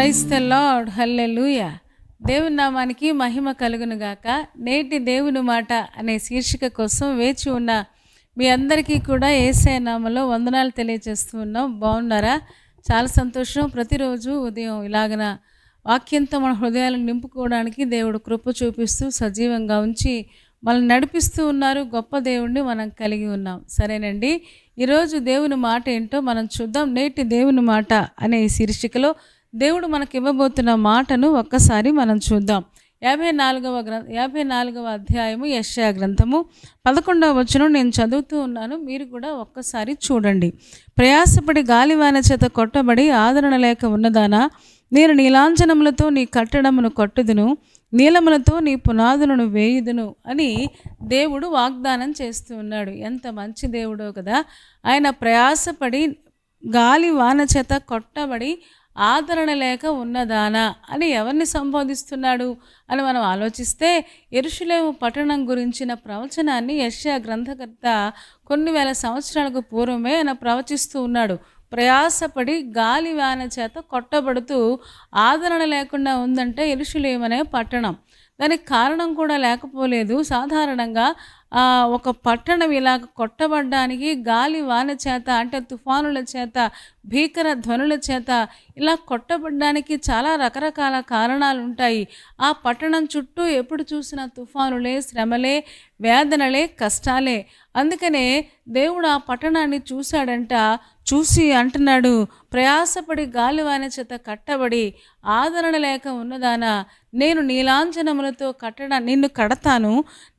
Praise the lord, హల్లెలూయా. దేవుని నామానికి మహిమ కలుగును గాక. నేటి దేవుని మాట అనే శీర్షిక కోసం వేచి ఉన్న మీ అందరికీ కూడా యేసయ్య నామములో వందనాలు తెలియజేస్తూ ఉన్నాం. బాగున్నారా? చాలా సంతోషం. ప్రతిరోజు ఉదయం ఇలాగన వాక్యంతో మన హృదయాలను నింపుకోవడానికి దేవుడు కృప చూపిస్తూ సజీవంగా ఉంచి మనల్ని నడిపిస్తూ ఉన్నారు. గొప్ప దేవుణ్ణి మనం కలిగి ఉన్నాం. సరేనండి, ఈరోజు దేవుని మాట ఏంటో మనం చూద్దాం. నేటి దేవుని మాట అనే శీర్షికలో దేవుడు మనకి ఇవ్వబోతున్న మాటను ఒక్కసారి మనం చూద్దాం. 54వ అధ్యాయము యెషయా గ్రంథము 11వ వచనం నేను చదువుతూ ఉన్నాను. మీరు కూడా ఒక్కసారి చూడండి. ప్రయాసపడి గాలివాన చేత కొట్టబడి ఆదరణ లేక ఉన్నదానా, నేను నీలాంఛనములతో నీ కట్టడమును కట్టుదును, నీలములతో నీ పునాదులను వేయుదును అని దేవుడు వాగ్దానం చేస్తూ ఉన్నాడు. ఎంత మంచి దేవుడో కదా. ఆయన ప్రయాసపడి గాలి వాన చేత కొట్టబడి ఆదరణ లేక ఉన్నదానా అని ఎవరిని సంబోధిస్తున్నాడు అని మనం ఆలోచిస్తే, యెరూషలేము పట్టణం గురించిన ప్రవచనాన్ని యెషయా గ్రంథకర్త కొన్ని వేల సంవత్సరాలకు పూర్వమే ఆయన ప్రవచిస్తూ ఉన్నాడు. ప్రయాసపడి గాలి వాన చేత కొట్టబడుతూ ఆదరణ లేకుండా ఉందంటే యెరూషలేము అనే పట్టణం. దానికి కారణం కూడా లేకపోలేదు. సాధారణంగా ఒక పట్టణం ఇలా కొట్టబడ్డానికి గాలి వాన చేత, అంటే తుఫానుల చేత, భీకర ధ్వనుల చేత ఇలా కొట్టబడ్డానికి చాలా రకరకాల కారణాలు ఉంటాయి. ఆ పట్టణం చుట్టూ ఎప్పుడు చూసినా తుఫానులే, శ్రమలే, వేదనలే, కష్టాలే. అందుకనే దేవుడు ఆ పట్టణాన్ని చూశాడంట. చూసి అంటున్నాడు, ప్రయాసపడి గాలివాన చేత కట్టబడి ఆదరణ లేక ఉన్నదానా, నేను నీలాంఛనములతో నిన్ను కడతాను,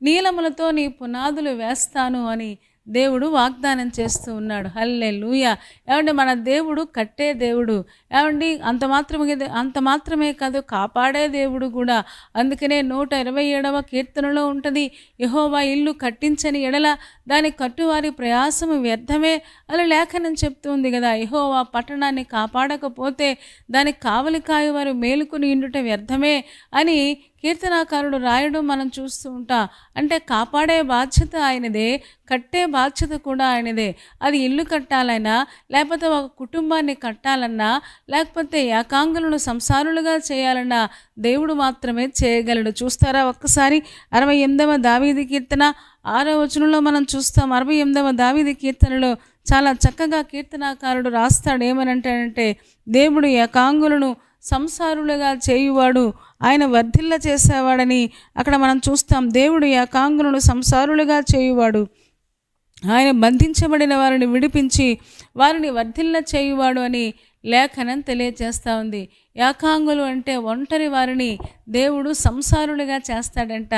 నీలములతో నీ పునాదులు వేస్తాను అని దేవుడు వాగ్దానం చేస్తూ ఉన్నాడు. హల్లెలూయా. ఏమండి, మన దేవుడు కట్టే దేవుడు. ఏమండి, అంత మాత్రమే కాదు, కాపాడే దేవుడు కూడా. అందుకనే 127వ కీర్తనలో ఉంటుంది, యెహోవా ఇల్లు కట్టించని ఎడల దాని కట్టువారి ప్రయాసము వ్యర్థమే అని లేఖనం చెప్తుంది కదా. యెహోవా పట్టణాన్ని కాపాడకపోతే దానికి కావలి కాయవారు మేలుకుని ఇండుట వ్యర్థమే అని కీర్తనాకారుడు రాయడం మనం చూస్తూ ఉంటాం. అంటే కాపాడే బాధ్యత ఆయనదే, కట్టే బాధ్యత కూడా ఆయనదే. అది ఇల్లు కట్టాలన్నా, లేకపోతే ఒక కుటుంబాన్ని కట్టాలన్నా, లేకపోతే ఏకాంగులను సంసారులుగా చేయాలన్నా దేవుడు మాత్రమే చేయగలడు. చూస్తారా ఒక్కసారి 68వ దావీదు కీర్తన 6వ వచనంలో మనం చూస్తాం. 68వ దావీదు కీర్తనలో చాలా చక్కగా కీర్తనాకారుడు రాస్తాడు. ఏమనంటాడంటే, దేవుడు ఏకాంగులను సంసారులుగా చేయువాడు, ఆయన వర్ధిల్ల చేసేవాడని అక్కడ మనం చూస్తాం. దేవుడు ఏకాంగులను సంసారులుగా చేయువాడు, ఆయన బంధించబడిన వారిని విడిపించి వారిని వర్ధిల్ల చేయువాడు అని లేఖనం తెలియజేస్తూ ఉంది. ఏకాంగులు అంటే ఒంటరి వారిని దేవుడు సంసారులుగా చేస్తాడంట,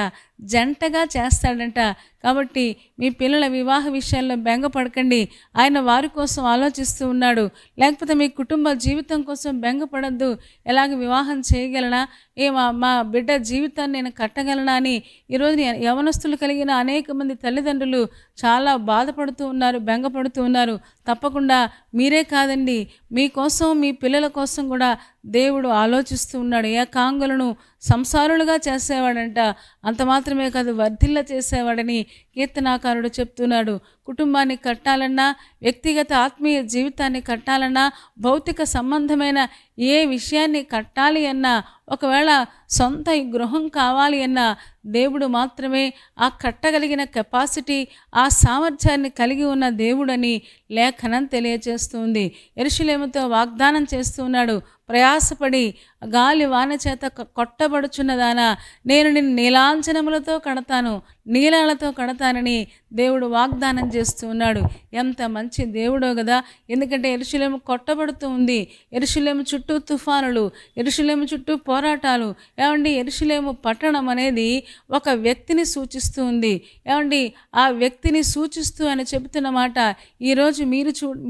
జంటగా చేస్తాడంట. కాబట్టి మీ పిల్లల వివాహ విషయాల్లో బెంగపడకండి. ఆయన వారి కోసం ఆలోచిస్తూ ఉన్నాడు. లేకపోతే మీ కుటుంబ జీవితం కోసం బెంగపడద్దు. ఎలాగ వివాహం చేయగలనా, మా బిడ్డ జీవితాన్ని నేను కట్టగలనా అని ఈరోజు యవనస్తులు కలిగిన అనేక మంది తల్లిదండ్రులు చాలా బాధపడుతూ ఉన్నారు, బెంగపడుతూ ఉన్నారు. తప్పకుండా మీరే కాదండి, మీకోసం మీ పిల్లల కోసం కూడా దేవుడు ఆలోచిస్తూ ఉన్నాడు. ఏకాంగులను సంసారులుగా చేసేవాడంట. అంత మాత్రమే కాదు, వర్ధిల్ల చేసేవాడని కీర్తనాకారుడు చెప్తున్నాడు. కుటుంబాన్ని కట్టాలన్నా, వ్యక్తిగత ఆత్మీయ జీవితాన్ని కట్టాలన్నా, భౌతిక సంబంధమైన ఏ విషయాన్ని కట్టాలి అన్నా, ఒకవేళ సొంత గృహం కావాలి అన్నా దేవుడు మాత్రమే ఆ కట్టగలిగిన కెపాసిటీ, ఆ సామర్థ్యాన్ని కలిగి ఉన్న దేవుడని లేఖనం తెలియజేస్తుంది. యెరూషలేముతో వాగ్దానం చేస్తున్నాడు, ప్రయాసపడి గాలి వాన చేత కొట్టబడుచున్నదానా, నేను నిన్ను నీలాంఛనములతో కడతాను, నీలాలతో కడతానని దేవుడు వాగ్దానం చేస్తూ ఉన్నాడు. ఎంత మంచి దేవుడో కదా. ఎందుకంటే యెరూషలేము కొట్టబడుతూ ఉంది. యెరూషలేము చుట్టూ తుఫానులు, యెరూషలేము చుట్టూ పోరాటాలు. ఏమండి, యెరూషలేము పట్టణం అనేది ఒక వ్యక్తిని సూచిస్తూ ఉంది. ఏమండి, ఆ వ్యక్తిని సూచిస్తూ అని చెబుతున్న మాట ఈరోజు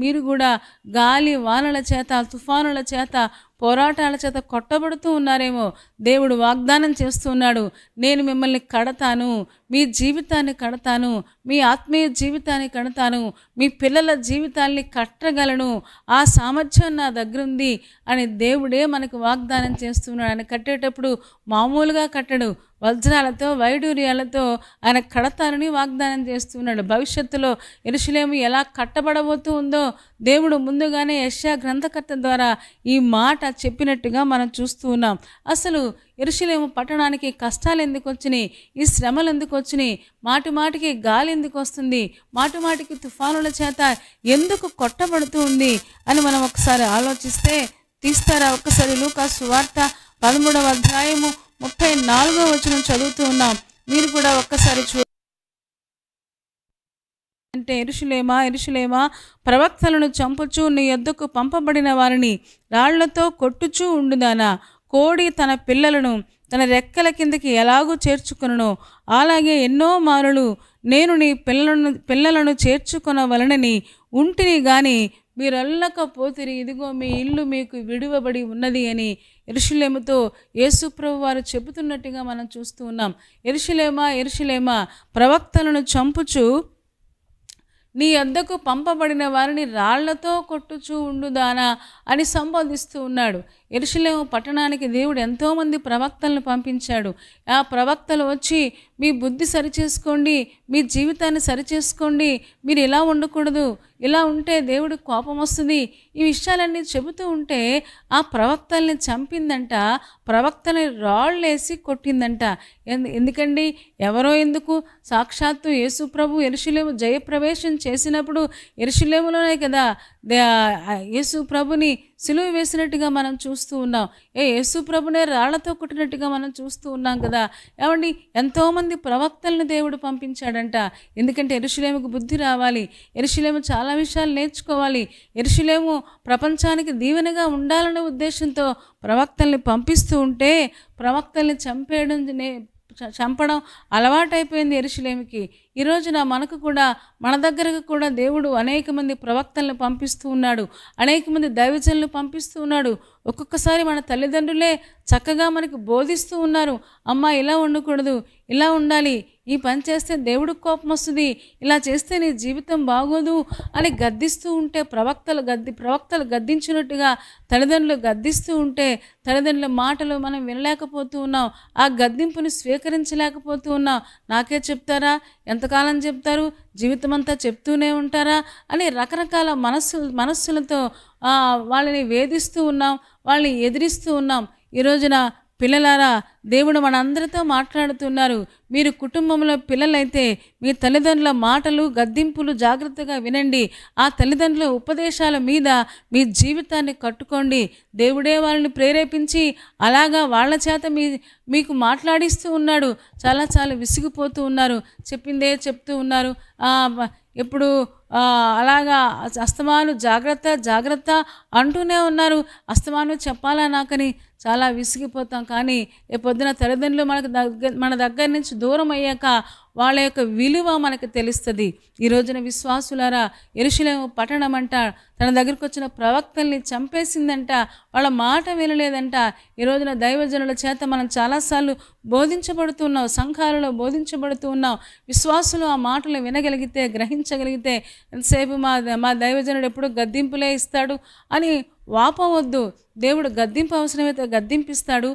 మీరు కూడా గాలి వానల చేత, తుఫానుల చేత, పోరాటాల చేత కొట్టబడుతూ ఉన్నారేమో. దేవుడు వాగ్దానం చేస్తున్నాడు, నేను మిమ్మల్ని కడతాను, మీ జీవితాన్ని కడతాను, మీ ఆత్మీయ జీవితాన్ని కడతాను, మీ పిల్లల జీవితాల్ని కట్టగలను, ఆ సామర్థ్యం నా దగ్గర ఉంది అని దేవుడే మనకు వాగ్దానం చేస్తున్నాడు. ఆయన కట్టేటప్పుడు మామూలుగా కట్టడు, వజ్రాలతో వైడూర్యాలతో ఆయన కడతారని వాగ్దానం చేస్తున్నాడు. భవిష్యత్తులో యెరూషలేము ఎలా కట్టబడబోతూ ఉందో దేవుడు ముందుగానే యెషయా గ్రంథకర్త ద్వారా ఈ మాట చెప్పినట్టుగా మనం చూస్తూ ఉన్నాం. అసలు యెరూషలేము పట్టణానికి కష్టాలు ఎందుకు వచ్చినాయి, ఈ శ్రమలు ఎందుకు వచ్చినాయి, మాటి మాటికి గాలి ఎందుకు వస్తుంది, మాటి మాటికి తుఫానుల చేత ఎందుకు కొట్టబడుతూ ఉంది అని మనం ఒకసారి ఆలోచిస్తే, తీస్తారా ఒక్కసారి లూకా సువార్త 13వ అధ్యాయము 34వ వచనం చదువుతూ ఉన్నాం. మీరు కూడా ఒక్కసారి అంటే, యెరూషలేమా యెరూషలేమా, ప్రవక్తలను చంపుచూ నీ యొద్దకు పంపబడిన వారిని రాళ్లతో కొట్టుచూ ఉండుదానా, కోడి తన పిల్లలను తన రెక్కల కిందకి ఎలాగూ చేర్చుకొనునో అలాగే ఎన్నో మారులు నేను నీ పిల్లలను చేర్చుకొనవలనని ఉంటిని గాని మీరల్లకపోతిరి, ఇదిగో మీ ఇల్లు మీకు విడువబడి ఉన్నది అని యెరూషలేముతో యేసుప్రభు వారు చెబుతున్నట్టుగా మనం చూస్తూ ఉన్నాం. యెరూషలేమా యెరూషలేమా, ప్రవక్తలను చంపుచు నీ యొద్దకు పంపబడిన వారిని రాళ్లతో కొట్టుచూ ఉండుదానా అని సంబోధిస్తూ ఉన్నాడు. యెరూషలేము పట్టణానికి దేవుడు ఎంతోమంది ప్రవక్తలను పంపించాడు. ఆ ప్రవక్తలు వచ్చి మీ బుద్ధి సరిచేసుకోండి, మీ జీవితాన్ని సరిచేసుకోండి, మీరు ఇలా ఉండకూడదు, ఇలా ఉంటే దేవుడికి కోపం వస్తుంది, ఈ విషయాలన్నీ చెబుతూ ఉంటే ఆ ప్రవక్తల్ని చంపిందంట, ప్రవక్తని రాళ్ళేసి కొట్టిందంట. ఎందుకండి, ఎవరో ఎందుకు, సాక్షాత్తు యేసుప్రభు యెరూషలేము జయప్రవేశం చేసినప్పుడు యెరూషలేములోనే కదా యేసు ప్రభుని సిలువ వేసినట్టుగా మనం చూస్తూ ఉన్నాం. యేసు ప్రభునే రాళ్లతో కొట్టినట్టుగా మనం చూస్తూ ఉన్నాం కదా. ఏమండి, ఎంతోమంది ప్రవక్తలను దేవుడు పంపించాడంట. ఎందుకంటే యెరూషలేముకు బుద్ధి రావాలి, యెరూషలేము చాలా విషయాలు నేర్చుకోవాలి, యెరూషలేము ప్రపంచానికి దీవెనగా ఉండాలనే ఉద్దేశంతో ప్రవక్తల్ని పంపిస్తూ ఉంటే ప్రవక్తల్ని చంపడం అలవాటైపోయింది యెరూషలేముకి. ఈ రోజున మనకు కూడా, మన దగ్గరకు కూడా దేవుడు అనేక మంది ప్రవక్తలను పంపిస్తూ ఉన్నాడు, అనేక మంది దైవజనులను పంపిస్తూ ఉన్నాడు. ఒక్కొక్కసారి మన తల్లిదండ్రులే చక్కగా మనకు బోధిస్తూ ఉన్నారు, అమ్మ ఇలా ఉండకూడదు, ఇలా ఉండాలి, ఈ పని చేస్తే దేవుడికి కోపం వస్తుంది, ఇలా చేస్తే నీ జీవితం బాగోదు అని గద్దిస్తూ ఉంటే ప్రవక్తలు గద్దించినట్టుగా తల్లిదండ్రులు గద్దిస్తూ ఉంటే తల్లిదండ్రుల మాటలు మనం వినలేకపోతూ ఉన్నాం, ఆ గద్దింపుని స్వీకరించలేకపోతూ ఉన్నాం. నాకే చెప్తారా, ఎంతకాలం చెప్తారు, జీవితం అంతా చెప్తూనే ఉంటారా అని రకరకాల మనస్సులతో వాళ్ళని వేధిస్తూ ఉన్నాం, వాళ్ళని ఎదిరిస్తూ ఉన్నాం. ఈ రోజున పిల్లలారా, దేవుడు మనందరితో మాట్లాడుతున్నారు. మీరు కుటుంబంలో పిల్లలైతే మీ తల్లిదండ్రుల మాటలు, గద్దింపులు జాగ్రత్తగా వినండి. ఆ తల్లిదండ్రుల ఉపదేశాల మీద మీ జీవితాన్ని కట్టుకోండి. దేవుడే వాళ్ళని ప్రేరేపించి అలాగా వాళ్ళ చేత మీకు మాట్లాడిస్తూ ఉన్నాడు. చాలా విసిగిపోతూ ఉన్నారు, చెప్పిందే చెప్తూ ఉన్నారు, ఎప్పుడు అలాగా అస్తమాను జాగ్రత్త అంటూనే ఉన్నారు. అస్తమాను చెప్పాలా నాకని చాలా విసిగిపోతాం. కానీ రేపొద్దున తల్లిదండ్రులు మన దగ్గర నుంచి దూరం అయ్యాక వాళ్ళ యొక్క విలువ మనకు తెలుస్తుంది. ఈ రోజున విశ్వాసులారా, యెరూషలేము పట్టణం అంట తన దగ్గరికి వచ్చిన ప్రవక్తల్ని చంపేసిందంట, వాళ్ళ మాట వినలేదంట. ఈ రోజున దైవజనుల చేత మనం చాలాసార్లు బోధించబడుతున్నాం, సంఘాలలో బోధించబడుతూ ఉన్నాం. విశ్వాసులు ఆ మాటలు వినగలిగితే, గ్రహించగలిగితే, ఎంతసేపు మా దైవజనుడు ఎప్పుడు గద్దింపులే ఇస్తాడు అని వాపవద్దు. దేవుడు గద్దింపు అవసరమైతే గద్దింపిస్తాడు,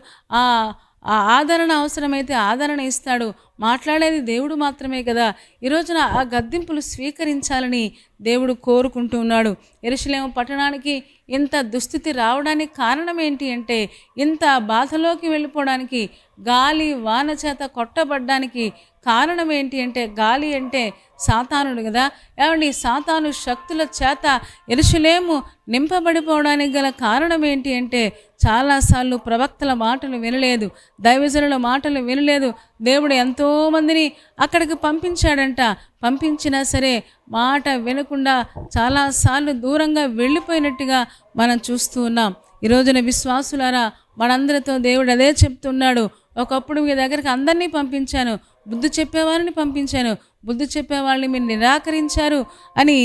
ఆదరణ అవసరమైతే ఆదరణ ఇస్తాడు. మాట్లాడేది దేవుడు మాత్రమే కదా. ఈ రోజున ఆ గద్దింపులు స్వీకరించాలని దేవుడు కోరుకుంటూ ఉన్నాడు. యెరూషలేము పట్టణానికి ఇంత దుస్థితి రావడానికి కారణం ఏంటి అంటే, ఇంత బాధలోకి వెళ్ళిపోవడానికి, గాలి వాన చేత కొట్టబడ్డానికి కారణం ఏంటి అంటే, గాలి అంటే సాతానుడు కదా. ఏమండి, సాతాను శక్తుల చేత యెరూషలేము నింపబడిపోవడానికి గల కారణం ఏంటి అంటే, చాలాసార్లు ప్రవక్తల మాటలు వినలేదు, దైవజనుల మాటలు వినలేదు. దేవుడు ఎంతోమందిని అక్కడికి పంపించాడంట. పంపించినా సరే మాట వినకుండా చాలాసార్లు దూరంగా వెళ్ళిపోయినట్టుగా మనం చూస్తూ ఉన్నాం. ఈ రోజున విశ్వాసులారా, మనందరితో దేవుడు అదే చెప్తున్నాడు. ఒకప్పుడు మీ దగ్గరికి అందరినీ పంపించాను, బుద్ధి చెప్పేవారిని పంపించాను, బుద్ధి చెప్పేవాళ్ళని మీరు నిరాకరించారు అని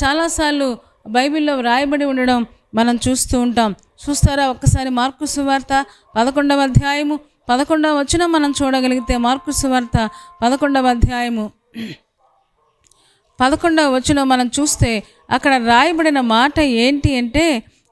చాలాసార్లు బైబిల్లో వ్రాయబడి ఉండడం మనం చూస్తూ ఉంటాం. చూస్తారా ఒక్కసారి మార్కు సువార్త 11వ అధ్యాయము 11వ వచనం మనం చూడగలిగితే, మార్కు సువార్త 11వ అధ్యాయము 11వ వచనం మనం చూస్తే అక్కడ రాయబడిన మాట ఏంటి అంటే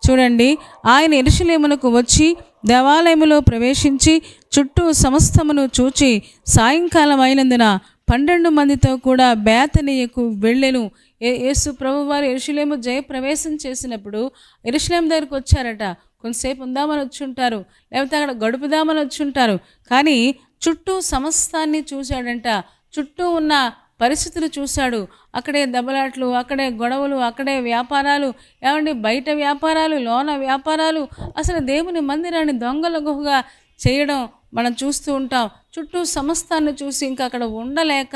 చూడండి, ఆయన యెరూషలేమునకు వచ్చి దేవాలయములో ప్రవేశించి చుట్టూ సమస్తమును చూచి సాయంకాలం అయినందున 12 మందితో కూడా బేతనీయకు వెళ్ళెను. యేసు ప్రభువారు యెరూషలేము జయప్రవేశం చేసినప్పుడు యెరూషలేము దగ్గరికి వచ్చారట. కొంతసేపు ఉందామని వచ్చి ఉంటారు, లేకపోతే అక్కడ గడుపుదామని వచ్చి ఉంటారు. కానీ చుట్టూ సమస్తాన్ని చూశాడంట. చుట్టూ ఉన్న పరిస్థితులు చూశాడు. అక్కడే దెబ్బలాట్లు, అక్కడే గొడవలు, అక్కడే వ్యాపారాలు, ఏమండి బయట వ్యాపారాలు, లోన వ్యాపారాలు, అసలు దేవుని మందిరాన్ని దొంగల గుహగా చేయడం మనం చూస్తూ ఉంటాం. చుట్టూ సమస్తాన్ని చూసి ఇంకా అక్కడ ఉండలేక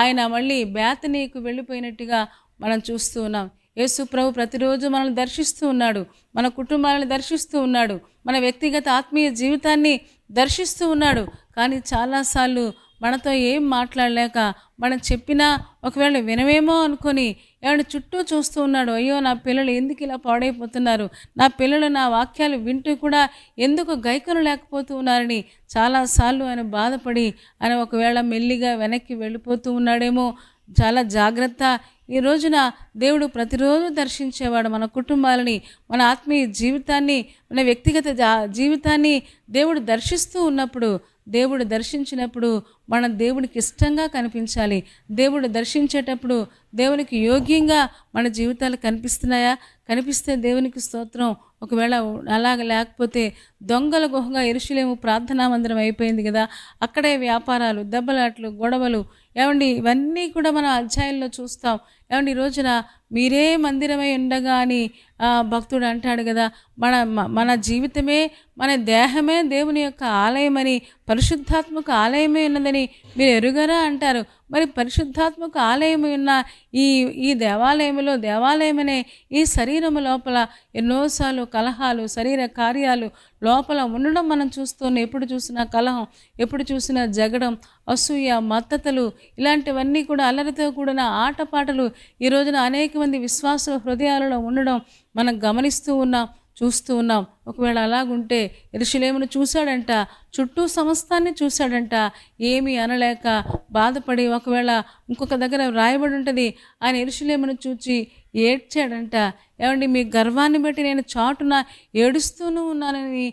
ఆయన మళ్ళీ బేతనీకు వెళ్ళిపోయినట్టుగా మనం చూస్తూ ఉన్నాం. యేసు ప్రభు ప్రతిరోజు మనల్ని దర్శిస్తూ ఉన్నాడు, మన కుటుంబాలను దర్శిస్తూ ఉన్నాడు, మన వ్యక్తిగత ఆత్మీయ జీవితాన్ని దర్శిస్తూ ఉన్నాడు. కానీ చాలాసార్లు మనతో ఏం మాట్లాడలేక, మనం చెప్పినా ఒకవేళ వినవేమో అనుకొని ఏమంటే చుట్టూ చూస్తూ ఉన్నాడు. అయ్యో నా పిల్లలు ఎందుకు ఇలా పాడైపోతున్నారు, నా పిల్లలు నా వాక్యాలు వింటూ కూడా ఎందుకు గైకొన లేకపోతూ ఉన్నారని చాలాసార్లు ఆయన బాధపడి ఆయన ఒకవేళ మెల్లిగా వెనక్కి వెళ్ళిపోతూ ఉన్నాడేమో. చాలా జాగ్రత్త. ఈ రోజున దేవుడు ప్రతిరోజు దర్శించేవాడు మన కుటుంబాలని, మన ఆత్మీయ జీవితాన్ని, మన వ్యక్తిగత జీవితాన్ని దేవుడు దర్శిస్తూ ఉన్నప్పుడు, దేవుడు దర్శించినప్పుడు మనం దేవునికి ఇష్టంగా కనిపించాలి. దేవుడు దర్శించేటప్పుడు దేవునికి యోగ్యంగా మన జీవితాలు కనిపిస్తున్నాయా? కనిపిస్తే దేవునికి స్తోత్రం. ఒకవేళ అలాగ లేకపోతే దొంగల గుహగా యెరూషలేము ప్రార్థనా మందిరం అయిపోయింది కదా. అక్కడే వ్యాపారాలు, దెబ్బలాట్లు, గొడవలు, ఏమండి ఇవన్నీ కూడా మనం అధ్యాయంలో చూస్తాం. ఏమండి ఈ రోజున మీరే మందిరమై ఉండగా అని భక్తుడు అంటాడు కదా. మన జీవితమే, మన దేహమే దేవుని యొక్క ఆలయమని, పరిశుద్ధాత్మక ఆలయమే ఉన్నదని మీరు ఎరుగరా అంటారు. మరి పరిశుద్ధాత్మక ఆలయమై ఉన్న ఈ దేవాలయమనే ఈ శరీరము లోపల ఎన్నోసార్లు కలహాలు, శరీర కార్యాలు లోపల ఉండడం మనం చూస్తున్నాం. ఎప్పుడు చూసినా కలహం, ఎప్పుడు చూసినా జగడం, అసూయ, మత్తతలు, ఇలాంటివన్నీ కూడా అల్లరితో కూడిన ఆటపాటలు ఈ రోజున అనేక మంది విశ్వాసుల హృదయాలలో ఉండడం మనం గమనిస్తూ ఉన్నాం, చూస్తూ ఉన్నాం. ఒకవేళ అలాగుంటే యెరూషలేమును చూశాడంట, చుట్టూ సమస్తాన్ని చూశాడంట, ఏమీ అనలేక బాధపడి, ఒకవేళ ఇంకొక దగ్గర రాయబడి ఉంటుంది ఆయన యెరూషలేమును చూచి ఏడ్చాడంట. ఏమండి మీ గర్వాన్ని బట్టి నేను చాటున ఏడుస్తూనూ ఉన్నానని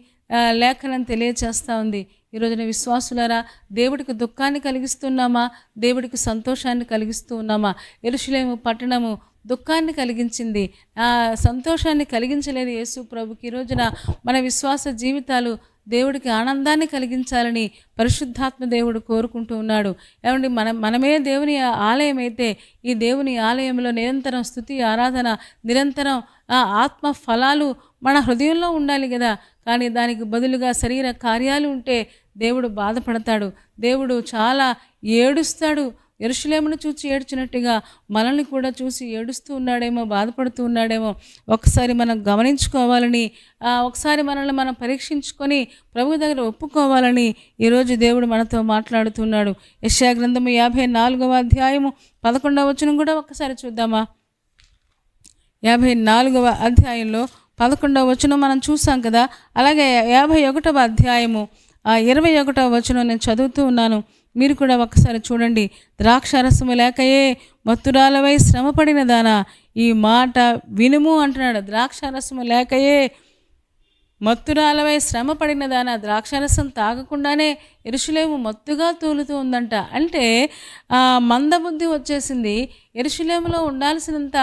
లేఖనం తెలియచేస్తూ ఉంది. ఈ రోజున విశ్వాసులారా, దేవుడికి దుఃఖాన్ని కలిగిస్తున్నామా, దేవుడికి సంతోషాన్ని కలిగిస్తూ ఉన్నామా? యెరూషలేము పట్టణము దుఃఖాన్ని కలిగించింది, సంతోషాన్ని కలిగించలేదు యేసు ప్రభుకి. ఈ రోజున మన విశ్వాస జీవితాలు దేవుడికి ఆనందాన్ని కలిగించాలని పరిశుద్ధాత్మ దేవుడు కోరుకుంటూ ఉన్నాడు. ఏమండి మనమే దేవుని ఆలయం అయితే ఈ దేవుని ఆలయంలో నిరంతరం స్తుతి, ఆరాధన, నిరంతరం ఆత్మ ఫలాలు మన హృదయంలో ఉండాలి కదా. కానీ దానికి బదులుగా శరీర కార్యాలు ఉంటే దేవుడు బాధపడతాడు, దేవుడు చాలా ఏడుస్తాడు. యెరూషలేమును చూసి ఏడ్చినట్టుగా మనల్ని కూడా చూసి ఏడుస్తూ ఉన్నాడేమో, బాధపడుతూ ఉన్నాడేమో. ఒకసారి మనం గమనించుకోవాలని, ఒకసారి మనల్ని మనం పరీక్షించుకొని ప్రభు దగ్గర ఒప్పుకోవాలని ఈరోజు దేవుడు మనతో మాట్లాడుతున్నాడు. యెషయా గ్రంథము 54వ అధ్యాయము 11వ వచనం కూడా ఒకసారి చూద్దామా? 54వ అధ్యాయంలో 11వ వచనం మనం చూసాం కదా. అలాగే 51వ అధ్యాయము 21వ వచనం నేను చదువుతూ ఉన్నాను, మీరు కూడా ఒకసారి చూడండి. ద్రాక్షారసము లేకయే మత్తురాలవై శ్రమపడిన దానా ఈ మాట వినుము అంటున్నాడు. ద్రాక్షారసము లేకయే మత్తురాలవై శ్రమపడిన దానా, ద్రాక్షారసం తాగకుండానే యెరూషలేము మత్తుగా తూలుతూ ఉందంట. అంటే మందబుద్ధి వచ్చేసింది. యెరూషలేములో ఉండాల్సినంత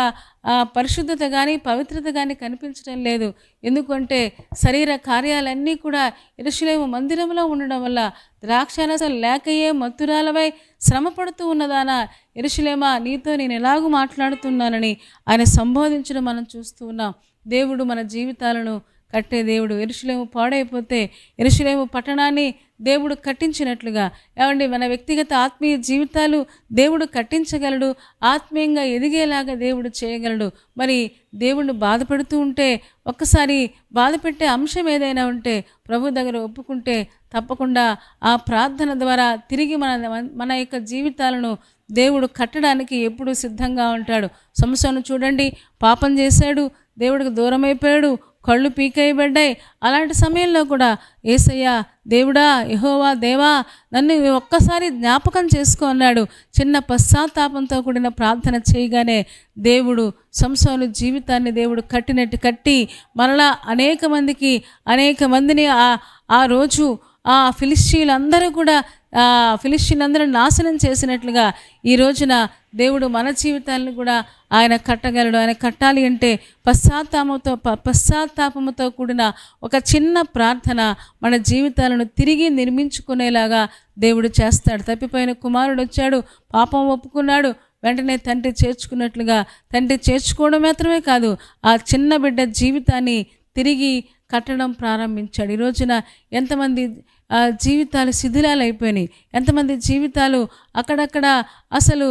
పరిశుద్ధత కానీ పవిత్రత కానీ కనిపించడం లేదు. ఎందుకంటే శరీర కార్యాలన్నీ కూడా యెరూషలేము మందిరంలో ఉండడం వల్ల ద్రాక్షారసం లేకయే మత్తురాలవై శ్రమపడుతూ ఉన్నదానా, యెరూషలేమా నీతో నేను ఎలాగూ మాట్లాడుతున్నానని ఆయన సంబోధించడం మనం చూస్తూ ఉన్నాం. దేవుడు మన జీవితాలను కట్టే దేవుడు. యెరూషలేము పాడైపోతే యెరూషలేము పట్టణాన్ని దేవుడు కట్టించినట్లుగా, ఏమండి మన వ్యక్తిగత ఆత్మీయ జీవితాలు దేవుడు కట్టించగలడు, ఆత్మీయంగా ఎదిగేలాగా దేవుడు చేయగలడు. మరి దేవుడిని బాధపెడుతూ ఉంటే, ఒక్కసారి బాధపెట్టే అంశం ఏదైనా ఉంటే ప్రభు దగ్గర ఒప్పుకుంటే తప్పకుండా ఆ ప్రార్థన ద్వారా తిరిగి మన యొక్క జీవితాలను దేవుడు కట్టడానికి ఎప్పుడూ సిద్ధంగా ఉంటాడు. సంసోను చూడండి, పాపం చేశాడు, దేవుడికి దూరం అయిపోయాడు, కళ్ళు పీకేయబడ్డాయి. అలాంటి సమయంలో కూడా యేసయ్యా, దేవుడా, యెహోవా దేవా, నన్ను ఒక్కసారి జ్ఞాపకం చేసుకో అన్నాడు. చిన్న పశ్చాత్తాపంతో కూడిన ప్రార్థన చేయగానే దేవుడు సంసోను జీవితాన్ని దేవుడు కట్టినట్టు కట్టి మరలా అనేక మందిని ఆ రోజు ఆ ఫిలిష్తీయులందరూ కూడా ఫిలిష్తీయులందరూ నాశనం చేసినట్లుగా ఈ రోజున దేవుడు మన జీవితాలను కూడా ఆయన కట్టగలడు. ఆయన కట్టాలి అంటే పశ్చాత్తాపముతో కూడిన ఒక చిన్న ప్రార్థన మన జీవితాలను తిరిగి నిర్మించుకునేలాగా దేవుడు చేస్తాడు. తప్పిపోయిన కుమారుడు వచ్చాడు, పాపం ఒప్పుకున్నాడు, వెంటనే తండ్రి చేర్చుకున్నట్లుగా తండ్రి చేర్చుకోవడం మాత్రమే కాదు, ఆ చిన్న బిడ్డ జీవితాన్ని తిరిగి కట్టడం ప్రారంభించాడు. ఈ రోజున ఎంతమంది జీవితాలు శిథిలాలు అయిపోయినాయి, ఎంతమంది జీవితాలు అక్కడక్కడ అసలు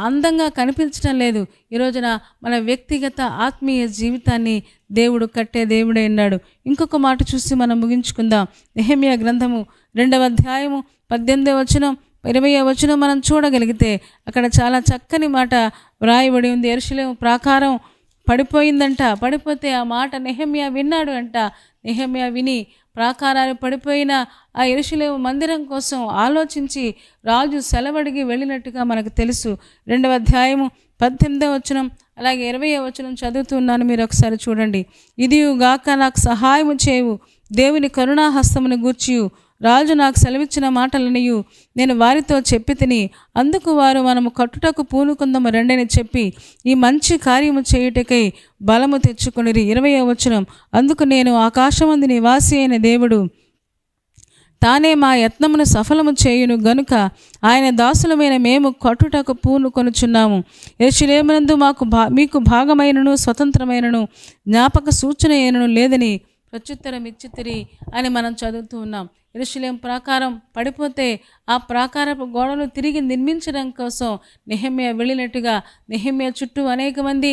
అందంగా కనిపించడం లేదు. ఈ రోజున మన వ్యక్తిగత ఆత్మీయ జీవితాన్ని దేవుడు కట్టే దేవుడే ఉన్నాడు. ఇంకొక మాట చూసి మనం ముగించుకుందాం. నెహెమ్యా గ్రంథము 2వ అధ్యాయము 18వ వచనం 20వ వచనం మనం చూడగలిగితే అక్కడ చాలా చక్కని మాట వ్రాయబడి ఉంది. యెరూషలేము ప్రాకారం పడిపోయిందంట. పడిపోతే ఆ మాట నెహెమ్యా విన్నాడు అంట. నెహెమ్యా విని ప్రాకారాలు పడిపోయిన ఆ యెరూషలేము మందిరం కోసం ఆలోచించి రాజు సెలవడిగి వెళ్ళినట్టుగా మనకు తెలుసు. 2వ అధ్యాయము 18వ వచనం అలాగే 20వ వచనం చదువుతున్నాను, మీరు ఒకసారి చూడండి. ఇదియుగాక నాకు సహాయము చేయు, దేవుని కరుణాహస్తమును గూర్చియు రాజు నాకు సెలవిచ్చిన మాటలనియు నేను వారితో చెప్పి తిని, అందుకు వారు మనము కట్టుటకు పూనుకుందము రెండని చెప్పి ఈ మంచి కార్యము చేయుటకై బలము తెచ్చుకొనిరి. 20వ వచనం, అందుకు నేను ఆకాశమందు నివాసి అయిన దేవుడు తానే మా యత్నమును సఫలము చేయును గనుక ఆయన దాసులమైన మేము కట్టుటకు పూనుకొనుచున్నాము. యెరూషలేమునందు మీకు భాగమైనను స్వతంత్రమైనను జ్ఞాపక సూచన అయినను లేదని ప్రత్యుత్తరం ఇచ్చితిరి అని మనం చదువుతూ ఉన్నాం. యెరూషలేము ప్రాకారం పడిపోతే ఆ ప్రాకారపు గోడలు తిరిగి నిర్మించడం కోసం నెహెమ్యా వెళ్ళినట్టుగా నెహెమ్యా చుట్టూ అనేక మంది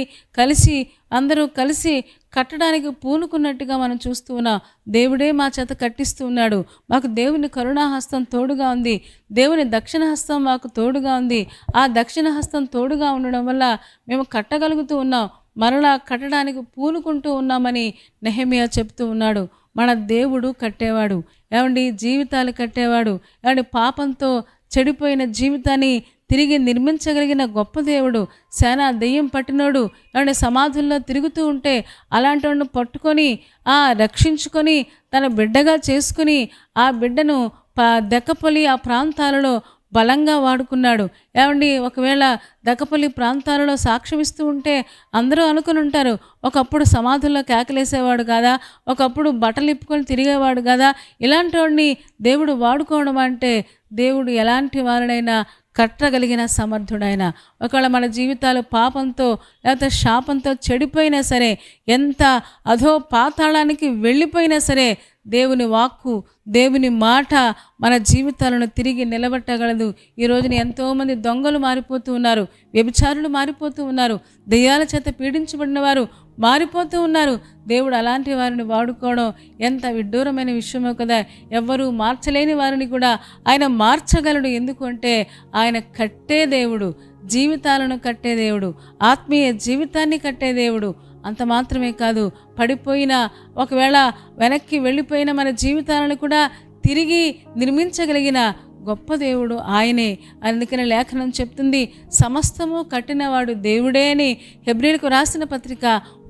అందరూ కలిసి కట్టడానికి పూనుకున్నట్టుగా మనం చూస్తూ ఉన్నాం. దేవుడే మా చేత కట్టిస్తూ ఉన్నాడు. మాకు దేవుని కరుణాహస్తం తోడుగా ఉంది, దేవుని దక్షిణ హస్తం మాకు తోడుగా ఉంది. ఆ దక్షిణ హస్తం తోడుగా ఉండడం వల్ల మేము కట్టగలుగుతూ ఉన్నాం, మరలా కట్టడానికి పూనుకుంటూ ఉన్నామని నెహెమ్యా చెప్తూ ఉన్నాడు. మన దేవుడు కట్టేవాడు, ఏమండి, జీవితాలు కట్టేవాడు, ఏమండి, పాపంతో చెడిపోయిన జీవితాన్ని తిరిగి నిర్మించగలిగిన గొప్ప దేవుడు. సేనా దెయ్యం పట్టినోడు ఏమంటే సమాధుల్లో తిరుగుతూ ఉంటే అలాంటి వాడిని పట్టుకొని రక్షించుకొని తన బిడ్డగా చేసుకుని ఆ బిడ్డను దెక్కపల్లి ఆ ప్రాంతాలలో బలంగా వాడుకున్నాడు. ఏమండి, ఒకవేళ దక్కపల్లి ప్రాంతాలలో సాక్ష్యమిస్తూ ఉంటే అందరూ అనుకుని ఉంటారు, ఒకప్పుడు సమాధుల్లో కేకలేసేవాడు కదా, ఒకప్పుడు బట్టలు ఇప్పుకొని తిరిగేవాడు కదా. ఇలాంటి వాడిని దేవుడు వాడుకోవడం అంటే దేవుడు ఎలాంటి వారినైనా కట్టగలిగిన సమర్థుడైన. ఒకవేళ మన జీవితాలు పాపంతో లేకపోతే శాపంతో చెడిపోయినా సరే, ఎంత అధో పాతాళానికి వెళ్ళిపోయినా సరే, దేవుని వాక్కు, దేవుని మాట మన జీవితాలను తిరిగి నిలబెట్టగలదు. ఈ రోజున ఎంతోమంది దొంగలు మారిపోతూ ఉన్నారు, వ్యభిచారులు మారిపోతూ ఉన్నారు, దెయ్యాల చేత పీడించబడిన వారు మారిపోతూ ఉన్నారు. దేవుడు అలాంటి వారిని వాడుకోవడం ఎంత విడ్డూరమైన విషయమో కదా. ఎవ్వరూ మార్చలేని వారిని కూడా ఆయన మార్చగలడు. ఎందుకంటే ఆయన కట్టే దేవుడు, జీవితాలను కట్టే దేవుడు, ఆత్మీయ జీవితాన్ని కట్టే దేవుడు. అంత మాత్రమే కాదు, పడిపోయిన ఒకవేళ వెనక్కి వెళ్ళిపోయిన మన జీవితాలను కూడా తిరిగి నిర్మించగలిగిన గొప్ప దేవుడు ఆయనే. అందుకని లేఖనం చెప్తుంది, సమస్తము కట్టినవాడు దేవుడే అని హెబ్రీయులకు రాసిన పత్రిక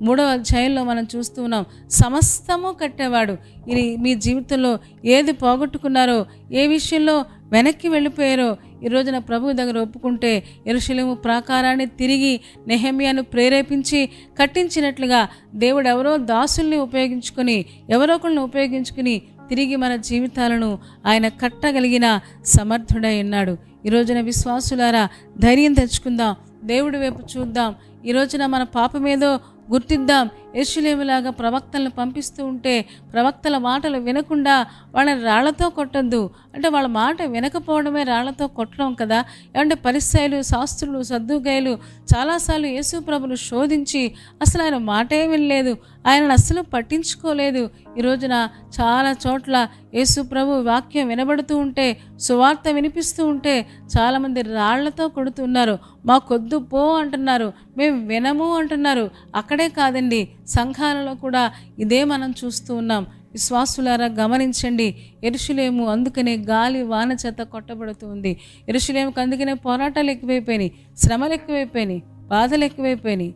3వ అధ్యాయంలో మనం చూస్తూ ఉన్నాం. సమస్తము కట్టేవాడు. ఇది మీ జీవితంలో ఏది పోగొట్టుకున్నారో, ఏ విషయంలో వెనక్కి వెళ్ళిపోయారో ఈ రోజున ప్రభువు దగ్గర ఒప్పుకుంటే యెరూషలేము ప్రాకారాన్ని తిరిగి నెహెమ్యాను ప్రేరేపించి కట్టించినట్లుగా దేవుడు ఎవరో దాసుల్ని ఉపయోగించుకొని, ఎవరో ఒకరిని ఉపయోగించుకుని తిరిగి మన జీవితాలను ఆయన కట్టగలిగిన సమర్థుడై ఉన్నాడు. ఈ రోజున విశ్వాసులారా ధైర్యం తెచ్చుకుందాం, దేవుడి వైపు చూద్దాం. ఈ రోజున మన పాపమేదో గుర్తిద్దాం. యెరూషలేములాగా ప్రవక్తలను పంపిస్తూ ఉంటే ప్రవక్తల మాటలు వినకుండా వాళ్ళని రాళ్లతో కొట్టద్దు. అంటే వాళ్ళ మాట వినకపోవడమే రాళ్లతో కొట్టడం కదా. ఏమంటే పరిసయ్యులు, శాస్త్రులు, సద్దూకయ్యులు చాలాసార్లు యేసు ప్రభును శోధించి అసలు ఆయన మాటే వినలేదు, ఆయనను అస్సలు పట్టించుకోలేదు. ఈ రోజున చాలా చోట్ల యేసు ప్రభు వాక్యం వినబడుతూ ఉంటే, సువార్త వినిపిస్తూ ఉంటే చాలామంది రాళ్లతో కొడుతున్నారు. మాకొద్దు పో అంటున్నారు, మేము వినము అంటున్నారు. అక్కడే కాదండి, సంఘాలలో కూడా ఇదే మనం చూస్తూ ఉన్నాం. విశ్వాసులారా గమనించండి, యెరూషలేము అందుకనే గాలి వాన చేత కొట్టబడుతూ ఉంది. యెరూషలేముకు అందుకనే పోరాటాలు ఎక్కువైపోయినాయి, శ్రమలు ఎక్కువైపోయినాయి, బాధలు ఎక్కువైపోయినాయి.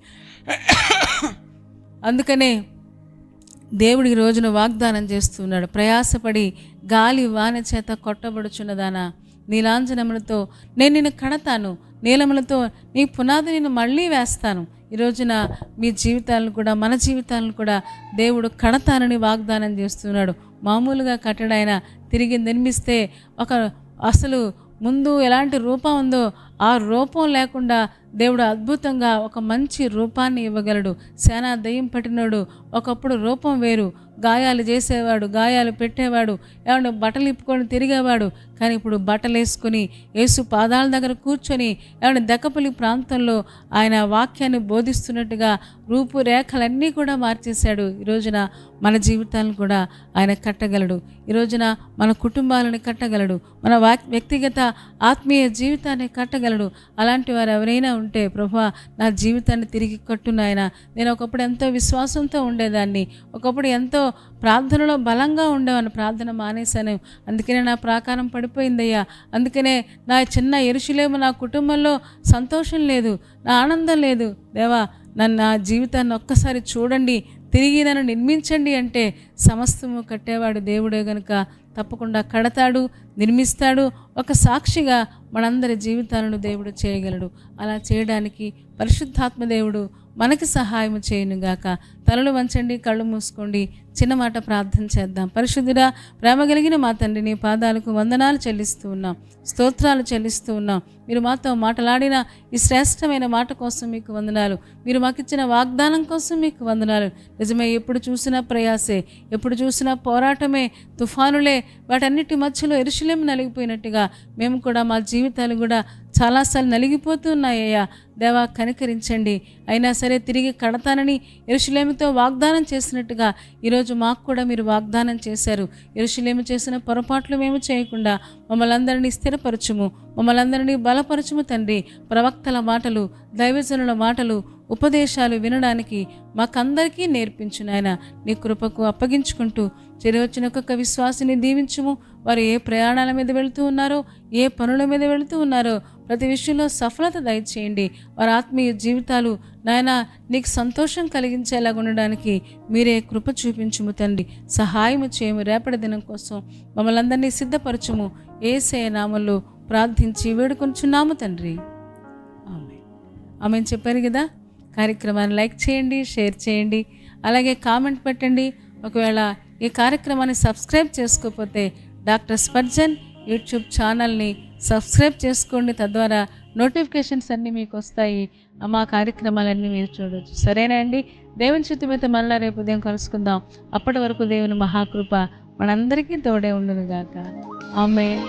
అందుకనే దేవుడు ఈ రోజున వాగ్దానం చేస్తున్నాడు, ప్రయాసపడి గాలి వాన చేత కొట్టబడుచున్నదానా, నీలాంజనములతో నేను నిన్ను కడతాను, నీలములతో నీ పునాది నేను మళ్ళీ వేస్తాను. ఈ రోజున మీ జీవితాలను కూడా, మన జీవితాలను కూడా దేవుడు కడతానని వాగ్దానం చేస్తున్నాడు. మామూలుగా కట్టడాయన తిరిగి నిర్మిస్తే అసలు ముందు ఎలాంటి రూపం ఉందో ఆ రూపం లేకుండా దేవుడు అద్భుతంగా ఒక మంచి రూపాన్ని ఇవ్వగలడు. సేనా దయ్యం పట్టినోడు ఒకప్పుడు రూపం వేరు, గాయాలు చేసేవాడు, గాయాలు పెట్టేవాడు, ఏమన్నా బట్టలు ఇప్పుకొని తిరిగేవాడు. కానీ ఇప్పుడు బట్టలు వేసుకొని యేసు పాదాల దగ్గర కూర్చొని ఏమన్నా దెక్కపల్లి ప్రాంతంలో ఆయన వాక్యాన్ని బోధిస్తున్నట్టుగా రూపురేఖలన్నీ కూడా మార్చేశాడు. ఈ రోజున మన జీవితాలను కూడా ఆయన కట్టగలడు. ఈ రోజున మన కుటుంబాలను కట్టగలడు, మన వ్యక్తిగత ఆత్మీయ జీవితాన్ని కట్టగలడు. అలాంటి వారు ఎవరైనా ఉంటే, ప్రభువా నా జీవితాన్ని తిరిగి కట్టు నాయనా, నేను ఒకప్పుడు ఎంతో విశ్వాసంతో ఉండేదాన్ని, ఒకప్పుడు ఎంతో ప్రార్థనలో బలంగా ఉండేవాడిని, ప్రార్థన మానేశాను, అందుకనే నా ప్రాకారం పడిపోయిందయ్యా, అందుకనే నా చిన్న యెరూషలేము నా కుటుంబంలో సంతోషం లేదు, నా ఆనందం లేదు. దేవా నా జీవితాన్ని ఒక్కసారి చూడండి, తిరిగి నన్ను నిర్మించండి అంటే సమస్తము కట్టేవాడు దేవుడే గనుక తప్పకుండా కడతాడు, నిర్మిస్తాడు. ఒక సాక్షిగా మనందరి జీవితాలను దేవుడు చేయగలడు. అలా చేయడానికి పరిశుద్ధాత్మ దేవుడు మనకి సహాయం చేయనుగాక. తలలు వంచండి, కళ్ళు మూసుకోండి, చిన్న మాట ప్రార్థన చేద్దాం. పరిశుద్ధుడా, ప్రేమ కలిగిన మా తండ్రి, నీ పాదాలకు వందనాలు చెల్లిస్తూ ఉన్నాం, స్తోత్రాలు చెల్లిస్తూ ఉన్నాం. మీరు మాతో మాట్లాడిన ఈ శ్రేష్టమైన మాట కోసం మీకు వందనాలు. మీరు మాకు ఇచ్చిన వాగ్దానం కోసం మీకు వందనాలు. నిజమే, ఎప్పుడు చూసినా ప్రయాసే, ఎప్పుడు చూసినా పోరాటమే, తుఫానులే, వాటన్నిటి మధ్యలో యెరూషలేము నలిగిపోయినట్టుగా మేము కూడా మా జీవితాలు కూడా చాలాసార్లు నలిగిపోతూ ఉన్నాయ్యా. దేవా కనికరించండి. అయినా సరే తిరిగి కడతానని యెరూషలేముతో వాగ్దానం చేసినట్టుగా ఈరోజు మాకు కూడా మీరు వాగ్దానం చేశారు. యెరూషలేము చేసిన పొరపాట్లు మేము చేయకుండా మమ్మల్ని అందరినీ స్థిరపరచుము, మమ్మల్ని అందరినీ బలపరచుము తండ్రి. ప్రవక్తల మాటలు, దైవజనుల మాటలు, ఉపదేశాలు వినడానికి మాకందరికీ నేర్పించు నాయన. నీ కృపకు అప్పగించుకుంటూ చెరవచ్చిన ఒక్కొక్క విశ్వాసిని దీవించుము. వారు ఏ ప్రయాణాల మీద వెళుతూ ఉన్నారో, ఏ పనుల మీద వెళుతూ ఉన్నారో ప్రతి విషయంలో సఫలత దయచేయండి. వారి ఆత్మీయ జీవితాలు నాయన నీకు సంతోషం కలిగించేలాగా ఉండడానికి మీరే కృప చూపించుము తండ్రి. సహాయము చేయము. రేపటి దినం కోసం మమ్మల్ని అందరినీ సిద్ధపరచుము. యేసయ్య నామములో ప్రార్థించి వేడుకొంచున్నాము తండ్రి. ఆమె చెప్పారు కదా. కార్యక్రమాన్ని లైక్ చేయండి, షేర్ చేయండి, అలాగే కామెంట్ పెట్టండి. ఒకవేళ ఈ కార్యక్రమాన్ని సబ్స్క్రైబ్ చేసుకోకపోతే డాక్టర్ స్పర్జన్ యూట్యూబ్ ఛానల్ని సబ్స్క్రైబ్ చేసుకోండి. తద్వారా నోటిఫికేషన్స్ అన్నీ మీకు వస్తాయి. మా కార్యక్రమాలన్నీ మీరు చూడవచ్చు. సరేనా అండి? దేవుని చిత్తం అయితే మళ్ళీ రేపు ఉదయం కలుసుకుందాం. అప్పటి వరకు దేవుని మహాకృప మనందరికీ తోడే ఉండును గాక. ఆమేన్.